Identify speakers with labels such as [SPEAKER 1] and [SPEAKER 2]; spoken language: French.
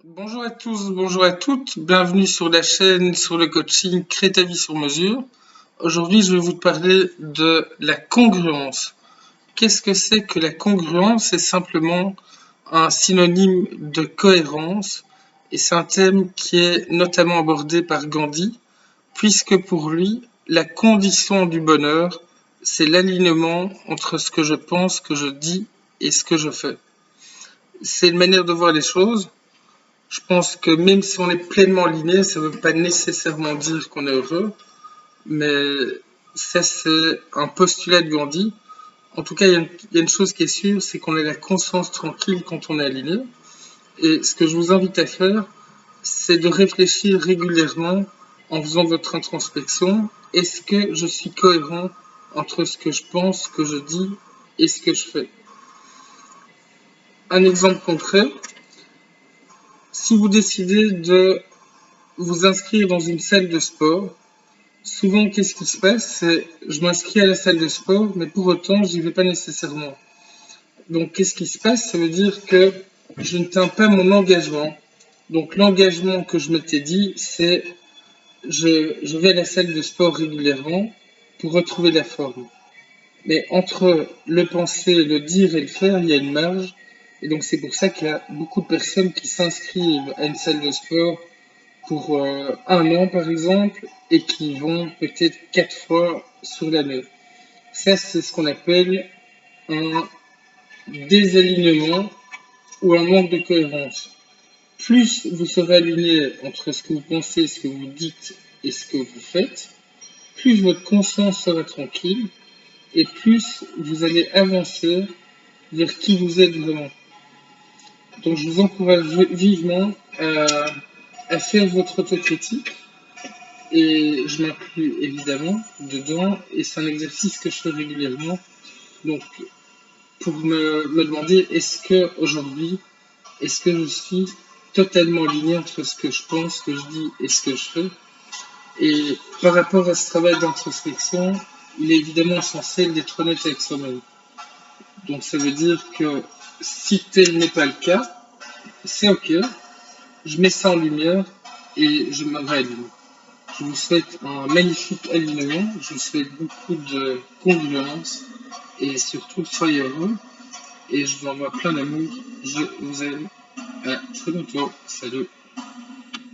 [SPEAKER 1] Bonjour à tous, bonjour à toutes, bienvenue sur la chaîne sur le coaching Crée ta vie sur mesure. Aujourd'hui, je vais vous parler de la congruence. Qu'est-ce que c'est que la congruence? C'est simplement un synonyme de cohérence et c'est un thème qui est notamment abordé par Gandhi, puisque pour lui, la condition du bonheur, c'est l'alignement entre ce que je pense, que je dis et ce que je fais. C'est une manière de voir les choses. Je pense que même si on est pleinement aligné, ça ne veut pas nécessairement dire qu'on est heureux, mais ça c'est un postulat de Gandhi. En tout cas, il y a une chose qui est sûre, c'est qu'on a la conscience tranquille quand on est aligné. Et ce que je vous invite à faire, c'est de réfléchir régulièrement en faisant votre introspection. Est-ce que je suis cohérent entre ce que je pense, ce que je dis et ce que je fais? Un exemple concret, si vous décidez de vous inscrire dans une salle de sport, souvent qu'est-ce qui se passe? C'est je m'inscris à la salle de sport, mais pour autant, j'y vais pas nécessairement. Donc qu'est-ce qui se passe? Ça veut dire que je ne tiens pas mon engagement. Donc l'engagement que je m'étais dit, c'est je vais à la salle de sport régulièrement pour retrouver la forme. Mais entre le penser, le dire et le faire, il y a une marge. Et donc c'est pour ça qu'il y a beaucoup de personnes qui s'inscrivent à une salle de sport pour un an par exemple et qui vont peut-être 4 fois sur l'année. Ça, c'est ce qu'on appelle un désalignement ou un manque de cohérence. Plus vous serez aligné entre ce que vous pensez, ce que vous dites et ce que vous faites, plus votre conscience sera tranquille et plus vous allez avancer vers qui vous êtes vraiment. Donc je vous encourage vivement à faire votre autocritique et je m'inclus évidemment dedans et c'est un exercice que je fais régulièrement. Donc pour me demander est-ce que je suis totalement aligné entre ce que je pense, ce que je dis et ce que je fais. Et par rapport à ce travail d'introspection, il est évidemment essentiel d'être honnête avec soi-même. Donc ça veut dire que si tel n'est pas le cas, c'est ok, je mets ça en lumière et je me réaligne. Je vous souhaite un magnifique alignement, je vous souhaite beaucoup de congruence et surtout soyez heureux et je vous envoie plein d'amour, je vous aime, à très bientôt, salut.